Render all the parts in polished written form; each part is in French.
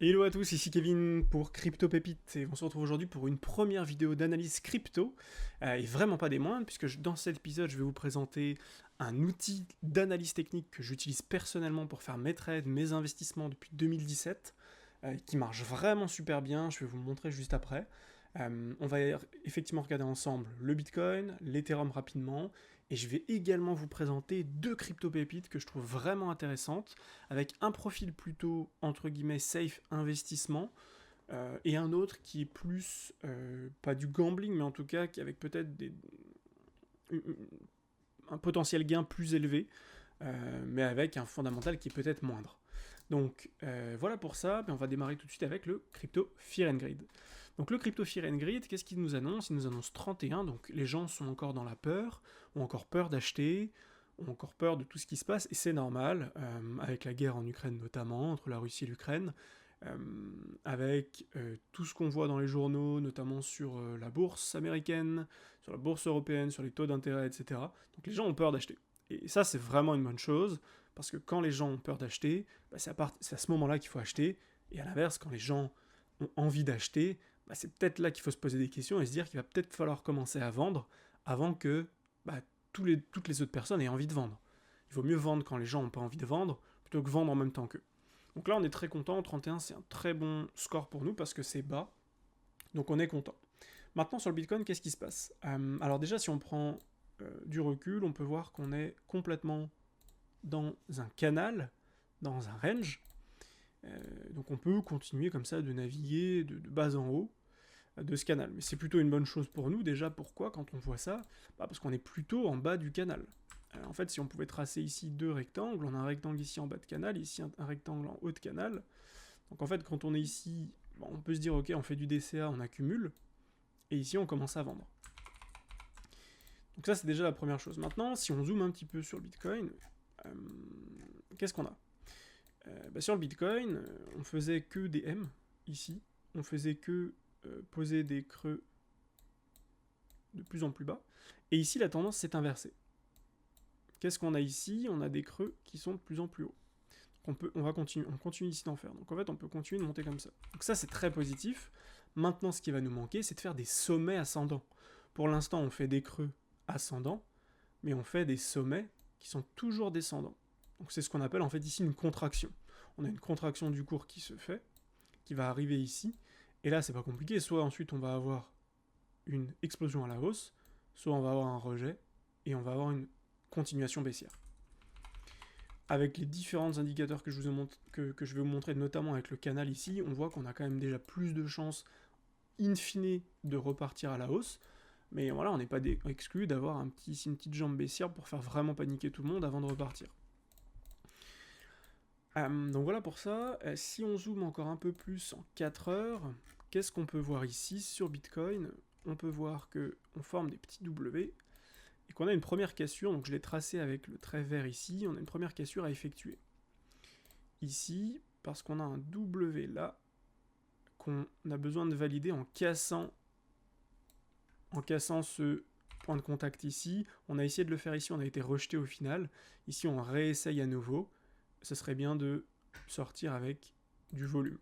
Hello à tous, ici Kevin pour Crypto Pépite et on se retrouve aujourd'hui pour une première vidéo d'analyse crypto et vraiment pas des moindres puisque dans cet épisode je vais vous présenter un outil d'analyse technique que j'utilise personnellement pour faire mes trades, mes investissements depuis 2017 qui marche vraiment super bien, je vais vous le montrer juste après. On va effectivement regarder ensemble le Bitcoin, l'Ethereum rapidement, et je vais également vous présenter deux crypto-pépites que je trouve vraiment intéressantes, avec un profil plutôt, entre guillemets, safe investissement, et un autre qui est plus, pas du gambling, mais en tout cas, qui avec peut-être un potentiel gain plus élevé, mais avec un fondamental qui est peut-être moindre. Donc voilà pour ça, on va démarrer tout de suite avec le crypto Fear and Greed. Donc le crypto Fear and Greed, qu'est-ce qu'il nous annonce? Il nous annonce 31, donc les gens sont encore dans la peur, ont encore peur d'acheter, ont encore peur de tout ce qui se passe, et c'est normal, avec la guerre en Ukraine notamment, entre la Russie et l'Ukraine, avec tout ce qu'on voit dans les journaux, notamment sur la bourse américaine, sur la bourse européenne, sur les taux d'intérêt, etc. Donc les gens ont peur d'acheter. Et ça, c'est vraiment une bonne chose, parce que quand les gens ont peur d'acheter, c'est à ce moment-là qu'il faut acheter, et à l'inverse, quand les gens ont envie d'acheter, c'est peut-être là qu'il faut se poser des questions et se dire qu'il va peut-être falloir commencer à vendre avant que toutes les autres personnes aient envie de vendre. Il vaut mieux vendre quand les gens n'ont pas envie de vendre, plutôt que vendre en même temps qu'eux. Donc là, on est très content, 31 c'est un très bon score pour nous, parce que c'est bas, donc on est content. Maintenant, sur le Bitcoin, qu'est-ce qui se passe? Alors déjà, si on prend du recul, on peut voir qu'on est complètement dans un canal, dans un range, donc on peut continuer comme ça de naviguer de bas en haut de ce canal. Mais c'est plutôt une bonne chose pour nous, déjà, pourquoi quand on voit ça? Parce qu'on est plutôt en bas du canal. En fait, si on pouvait tracer ici deux rectangles, on a un rectangle ici en bas de canal, ici un rectangle en haut de canal. Donc en fait, quand on est ici, on peut se dire, ok, on fait du DCA, on accumule, et ici on commence à vendre. Donc ça, c'est déjà la première chose. Maintenant, si on zoome un petit peu sur le Bitcoin, qu'est-ce qu'on a? Sur le Bitcoin, on faisait que des M, ici, on faisait que poser des creux de plus en plus bas, et ici la tendance s'est inversée. Qu'est-ce qu'on a ici? On a des creux qui sont de plus en plus hauts. On continue ici d'en faire. Donc en fait, on peut continuer de monter comme ça. Donc ça, c'est très positif. Maintenant, ce qui va nous manquer, c'est de faire des sommets ascendants. Pour l'instant, on fait des creux ascendants, mais on fait des sommets qui sont toujours descendants. Donc c'est ce qu'on appelle en fait ici une contraction. On a une contraction du cours qui se fait, qui va arriver ici, et là, c'est pas compliqué. Soit ensuite, on va avoir une explosion à la hausse, soit on va avoir un rejet, et on va avoir une continuation baissière. Avec les différents indicateurs que je vais vous montrer, notamment avec le canal ici, on voit qu'on a quand même déjà plus de chances in fine de repartir à la hausse, mais voilà, on n'est pas exclu d'avoir une petite jambe baissière pour faire vraiment paniquer tout le monde avant de repartir. Donc voilà pour ça. Si on zoome encore un peu plus en 4 heures, qu'est-ce qu'on peut voir ici sur Bitcoin? On peut voir qu'on forme des petits W, et qu'on a une première cassure, donc je l'ai tracé avec le trait vert ici, on a une première cassure à effectuer. Ici, parce qu'on a un W là, qu'on a besoin de valider en cassant ce point de contact ici. On a essayé de le faire ici, on a été rejeté au final. Ici, on réessaye à nouveau. Ce serait bien de sortir avec du volume.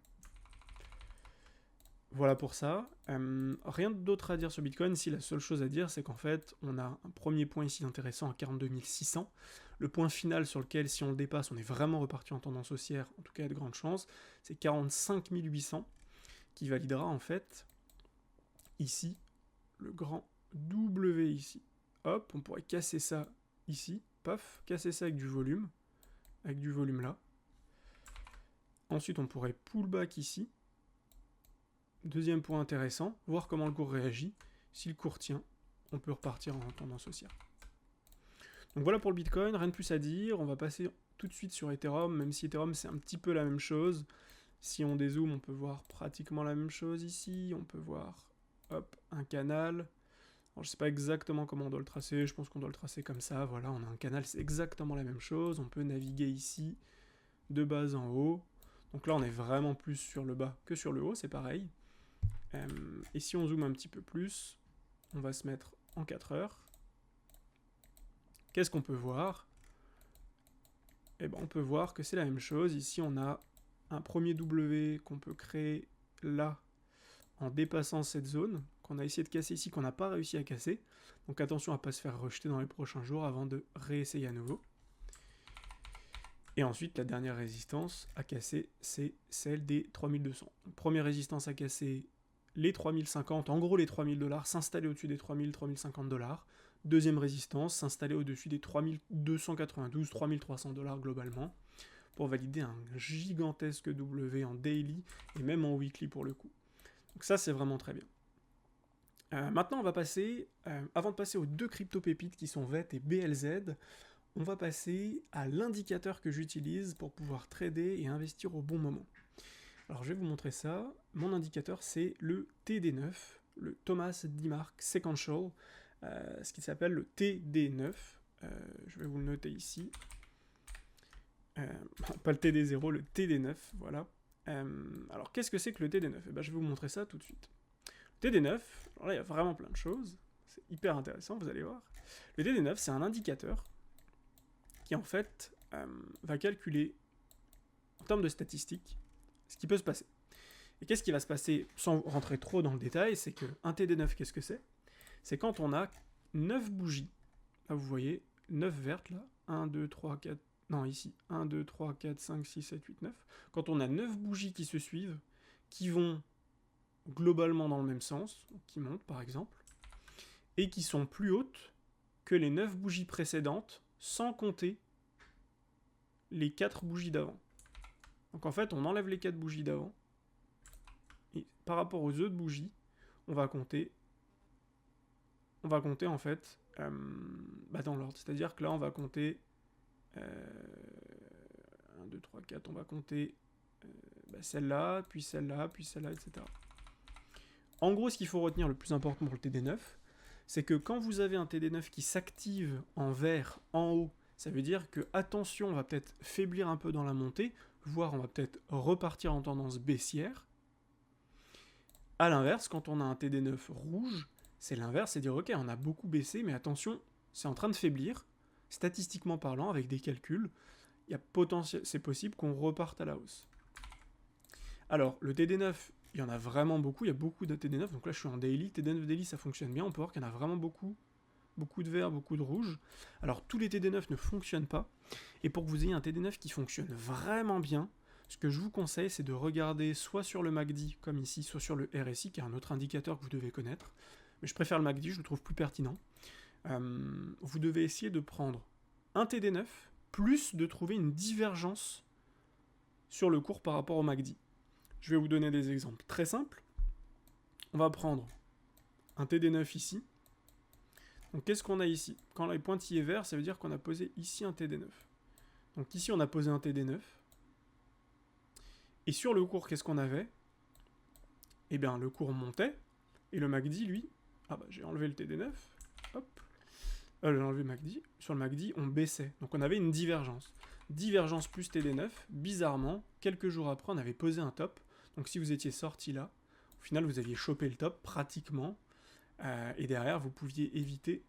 Voilà pour ça. Rien d'autre à dire sur Bitcoin, si la seule chose à dire, c'est qu'en fait, on a un premier point ici intéressant à 42 600. Le point final sur lequel, si on le dépasse, on est vraiment reparti en tendance haussière, en tout cas il y a de grandes chances, c'est 45 800, qui validera en fait, ici, le grand W ici. Hop, on pourrait casser ça ici, paf, casser ça avec du volume là. Ensuite, on pourrait pull back ici. Deuxième point intéressant, voir comment le cours réagit. Si le cours tient, on peut repartir en tendance haussière. Donc voilà pour le Bitcoin, rien de plus à dire. On va passer tout de suite sur Ethereum, même si Ethereum c'est un petit peu la même chose. Si on dézoome, on peut voir pratiquement la même chose ici. On peut voir, hop, un canal. Alors, je sais pas exactement comment on doit le tracer, je pense qu'on doit le tracer comme ça. Voilà, on a un canal, c'est exactement la même chose. On peut naviguer ici, de bas en haut. Donc là, on est vraiment plus sur le bas que sur le haut, c'est pareil. Et si on zoome un petit peu plus, on va se mettre en 4 heures. Qu'est-ce qu'on peut voir? Eh ben, on peut voir que c'est la même chose. Ici, on a un premier W qu'on peut créer là, en dépassant cette zone, qu'on a essayé de casser ici, qu'on n'a pas réussi à casser. Donc attention à ne pas se faire rejeter dans les prochains jours avant de réessayer à nouveau. Et ensuite, la dernière résistance à casser, c'est celle des 3200. Donc, première résistance à casser, les 3050, en gros les 3000 $, s'installer au-dessus des 3000, 3050 $. Deuxième résistance, s'installer au-dessus des 3292, 3300 $ globalement, pour valider un gigantesque W en daily, et même en weekly pour le coup. Donc ça, c'est vraiment très bien. Maintenant, on va passer, avant de passer aux deux crypto-pépites qui sont VET et BLZ, on va passer à l'indicateur que j'utilise pour pouvoir trader et investir au bon moment. Alors je vais vous montrer ça. Mon indicateur, c'est le TD9, le Thomas DeMark Sequential, ce qui s'appelle le TD9. Je vais vous le noter ici. Pas le TD0, le TD9, voilà. Alors qu'est-ce que c'est que le TD9 ? Eh ben, je vais vous montrer ça tout de suite. Le TD9, alors là il y a vraiment plein de choses, c'est hyper intéressant, vous allez voir. Le TD9, c'est un indicateur qui en fait va calculer, en termes de statistiques, ce qui peut se passer. Et qu'est-ce qui va se passer, sans rentrer trop dans le détail, c'est qu'un TD9, qu'est-ce que c'est ? C'est quand on a 9 bougies, là vous voyez, 9 vertes là, 1, 2, 3, 4, non ici, 1, 2, 3, 4, 5, 6, 7, 8, 9, quand on a 9 bougies qui se suivent, qui vont globalement dans le même sens, qui montent par exemple, et qui sont plus hautes que les 9 bougies précédentes, sans compter les 4 bougies d'avant. Donc en fait, on enlève les 4 bougies d'avant, et par rapport aux autres bougies, on va compter en fait dans l'ordre. C'est-à-dire que là, on va compter 1, 2, 3, 4, on va compter celle-là, puis celle-là, puis celle-là, etc. En gros, ce qu'il faut retenir le plus important pour le TD9, c'est que quand vous avez un TD9 qui s'active en vert en haut, ça veut dire que, attention, on va peut-être faiblir un peu dans la montée, voire on va peut-être repartir en tendance baissière. A l'inverse, quand on a un TD9 rouge, c'est l'inverse, c'est dire ok, on a beaucoup baissé, mais attention, c'est en train de faiblir, statistiquement parlant, avec des calculs, c'est possible qu'on reparte à la hausse. Alors, le TD9, il y en a vraiment beaucoup, il y a beaucoup de TD9, donc là je suis en daily, TD9 daily ça fonctionne bien, on peut voir qu'il y en a vraiment beaucoup de vert, beaucoup de rouge. Alors tous les TD9 ne fonctionnent pas, et pour que vous ayez un TD9 qui fonctionne vraiment bien, ce que je vous conseille c'est de regarder soit sur le MACD comme ici, soit sur le RSI, qui est un autre indicateur que vous devez connaître, mais je préfère le MACD, je le trouve plus pertinent. Vous devez essayer de prendre un TD9, plus de trouver une divergence sur le cours par rapport au MACD. Je vais vous donner des exemples très simples. On va prendre un TD9 ici. Donc qu'est-ce qu'on a ici ? Quand les pointillés verts, ça veut dire qu'on a posé ici un TD9. Donc ici on a posé un TD9. Et sur le cours, qu'est-ce qu'on avait ? Eh bien le cours montait, et le MACD, lui... Ah bah j'ai enlevé le TD9, hop. J'ai enlevé le MACD. Sur le MACD, on baissait. Donc on avait une divergence. Divergence plus TD9, bizarrement, quelques jours après, on avait posé un top. Donc si vous étiez sorti là, au final vous aviez chopé le top pratiquement, et derrière vous pouviez éviter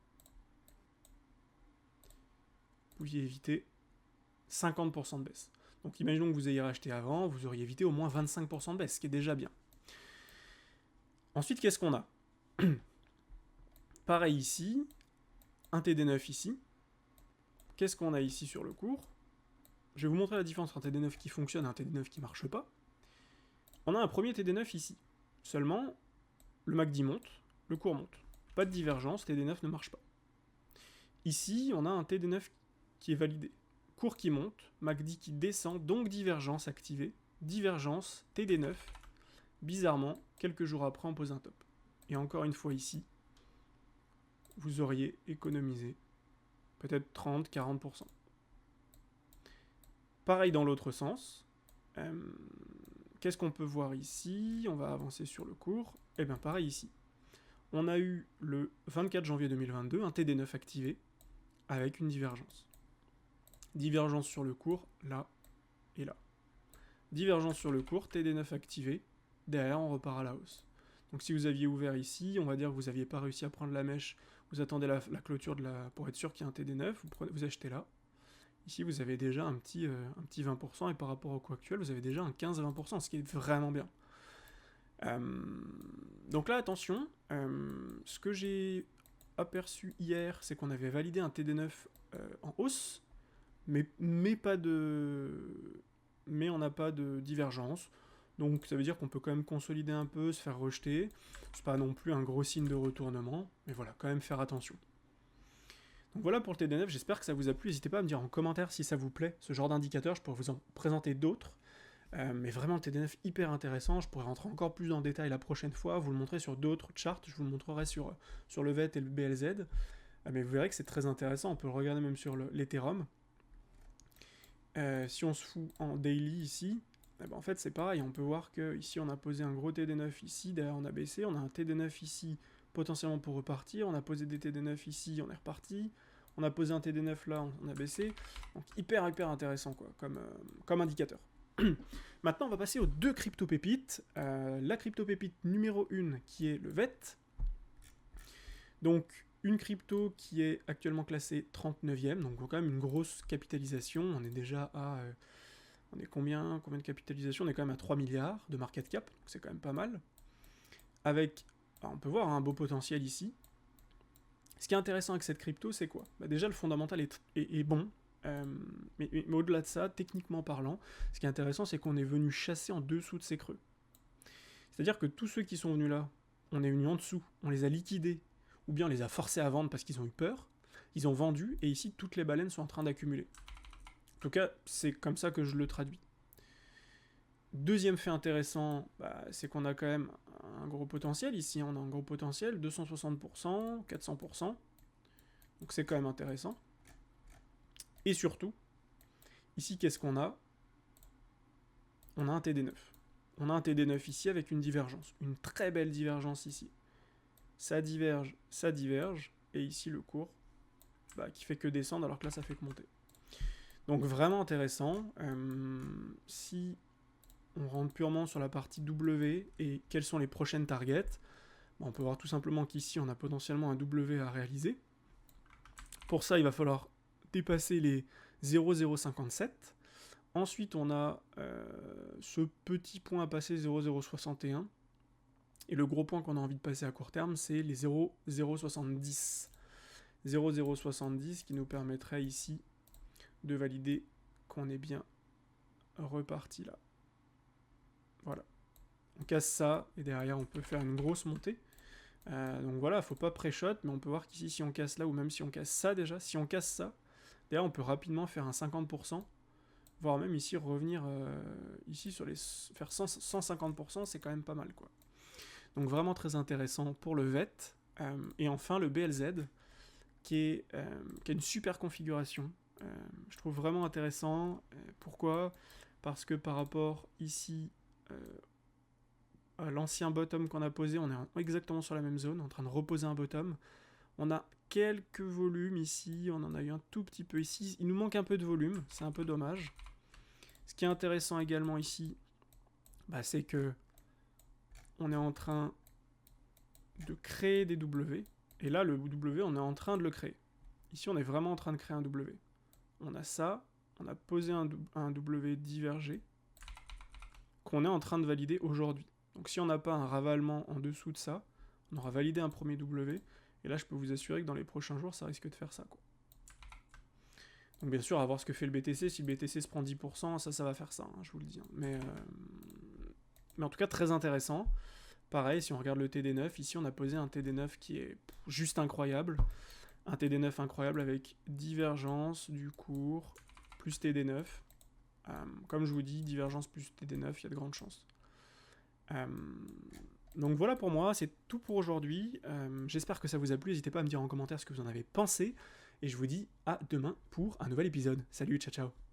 50% de baisse. Donc imaginons que vous ayez racheté avant, vous auriez évité au moins 25% de baisse, ce qui est déjà bien. Ensuite, qu'est-ce qu'on a ? Pareil ici, un TD9 ici. Qu'est-ce qu'on a ici sur le cours ? Je vais vous montrer la différence entre un TD9 qui fonctionne et un TD9 qui ne marche pas. On a un premier TD9 ici. Seulement, le MACD monte, le cours monte. Pas de divergence, TD9 ne marche pas. Ici, on a un TD9 qui est validé. Cours qui monte, MACD qui descend, donc divergence activée. Divergence, TD9. Bizarrement, quelques jours après, on pose un top. Et encore une fois ici, vous auriez économisé peut-être 30-40%. Pareil dans l'autre sens. Qu'est-ce qu'on peut voir ici ? On va avancer sur le cours. Et bien pareil ici. On a eu le 24 janvier 2022 un TD9 activé avec une divergence. Divergence sur le cours, là et là. Divergence sur le cours, TD9 activé. Derrière, on repart à la hausse. Donc si vous aviez ouvert ici, on va dire que vous n'aviez pas réussi à prendre la mèche, vous attendez la clôture pour être sûr qu'il y a un TD9, vous achetez là. Ici, vous avez déjà un petit 20%, et par rapport au coût actuel, vous avez déjà un 15-20%, ce qui est vraiment bien. Donc là, attention, ce que j'ai aperçu hier, c'est qu'on avait validé un TD9 en hausse, mais on n'a pas de divergence. Donc ça veut dire qu'on peut quand même consolider un peu, se faire rejeter. C'est pas non plus un gros signe de retournement, mais voilà, quand même faire attention. Donc voilà pour le TD9, j'espère que ça vous a plu. N'hésitez pas à me dire en commentaire si ça vous plaît, ce genre d'indicateur, je pourrais vous en présenter d'autres. Mais vraiment le TD9 hyper intéressant, je pourrais rentrer encore plus dans le détail la prochaine fois, vous le montrer sur d'autres charts, je vous le montrerai sur le VET et le BLZ. Mais vous verrez que c'est très intéressant, on peut le regarder même sur l'Ethereum. Si on se fout en daily ici, en fait c'est pareil, on peut voir que ici on a posé un gros TD9 ici, derrière on a baissé, on a un TD9 ici potentiellement pour repartir, on a posé des TD9 ici, on est reparti, on a posé un TD9 là, on a baissé, donc hyper intéressant quoi, comme indicateur. Maintenant on va passer aux deux crypto-pépites, la crypto-pépite numéro 1 qui est le VET, donc une crypto qui est actuellement classée 39e, donc quand même une grosse capitalisation, on est déjà à... on est combien de capitalisation? On est quand même à 3 milliards de market cap, donc c'est quand même pas mal. Avec, on peut voir un beau potentiel ici. Ce qui est intéressant avec cette crypto, c'est quoi? Déjà le fondamental est bon, mais au-delà de ça, techniquement parlant, ce qui est intéressant, c'est qu'on est venu chasser en dessous de ces creux. C'est-à-dire que tous ceux qui sont venus là, on est venu en dessous, on les a liquidés, ou bien on les a forcés à vendre parce qu'ils ont eu peur, ils ont vendu, et ici, toutes les baleines sont en train d'accumuler. En tout cas, c'est comme ça que je le traduis. Deuxième fait intéressant, c'est qu'on a quand même un gros potentiel. Ici, on a un gros potentiel, 260%, 400%. Donc c'est quand même intéressant. Et surtout, ici, qu'est-ce qu'on a? On a un TD9. On a un TD9 ici avec une divergence. Une très belle divergence ici. Ça diverge, et ici le cours qui fait que descendre alors que là ça fait que monter. Donc vraiment intéressant. Si on rentre purement sur la partie W et quelles sont les prochaines targets, on peut voir tout simplement qu'ici on a potentiellement un W à réaliser. Pour ça il va falloir dépasser les 0,057. Ensuite on a ce petit point à passer, 0,061. Et le gros point qu'on a envie de passer à court terme, c'est les 0,070. 0,070 qui nous permettrait ici de valider qu'on est bien reparti là. Voilà. On casse ça, et derrière on peut faire une grosse montée. Donc voilà, faut pas pré-shot, mais on peut voir qu'ici, si on casse là, ou même si on casse ça déjà, si on casse ça, derrière on peut rapidement faire un 50%, voire même ici revenir ici sur faire 150%, c'est quand même pas mal quoi. Donc vraiment très intéressant pour le VET. Et enfin le BLZ, qui a une super configuration. Je trouve vraiment intéressant. Pourquoi? Parce que par rapport ici à l'ancien bottom qu'on a posé, on est exactement sur la même zone, en train de reposer un bottom. On a quelques volumes ici, on en a eu un tout petit peu ici. Il nous manque un peu de volume, c'est un peu dommage. Ce qui est intéressant également ici, c'est que on est en train de créer des W. Et là, le W, on est en train de le créer. Ici, on est vraiment en train de créer un W. On a ça, on a posé un W divergé, qu'on est en train de valider aujourd'hui. Donc si on n'a pas un ravalement en dessous de ça, on aura validé un premier W, et là, je peux vous assurer que dans les prochains jours, ça risque de faire ça, quoi. Donc bien sûr, à voir ce que fait le BTC. Si le BTC se prend 10%, ça va faire ça, hein, je vous le dis. Mais en tout cas, très intéressant. Pareil, si on regarde le TD9, ici on a posé un TD9 qui est juste incroyable. Un TD9 incroyable avec divergence du cours plus TD9. Comme je vous dis, divergence plus TD9, il y a de grandes chances. Donc voilà pour moi, c'est tout pour aujourd'hui. J'espère que ça vous a plu. N'hésitez pas à me dire en commentaire ce que vous en avez pensé. Et je vous dis à demain pour un nouvel épisode. Salut, ciao ciao.